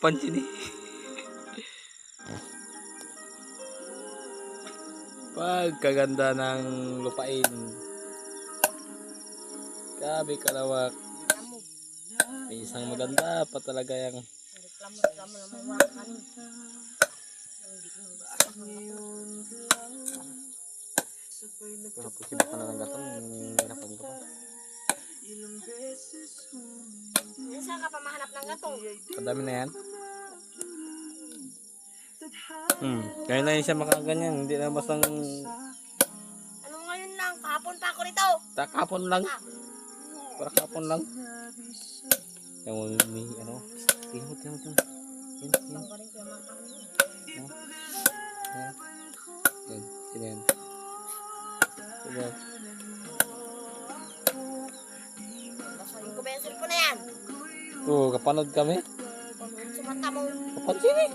Pansin eh. Pagkaganda ng lupain. Grabe kalawak. May isang maganda pa talaga yung Reklamo ng mga kanin. posible pa na ng gatong. Hirapan ko pa. Saan ka pa mahanap ng gatong? Kadami na yan. Kaya na yun siya makaganyan. Hindi na basta Ano ngayon lang? Kahapon pa ako rito. kapon lang. Para kapon lang. Yung may ano. Tingot. Yan. Bang ka rin kaya mga kanin. Yan. Sino yan? Sino? Basahin ko ba yung cellphone na yan? Oo, kapanood kami. Sumata mo. Kapansin eh.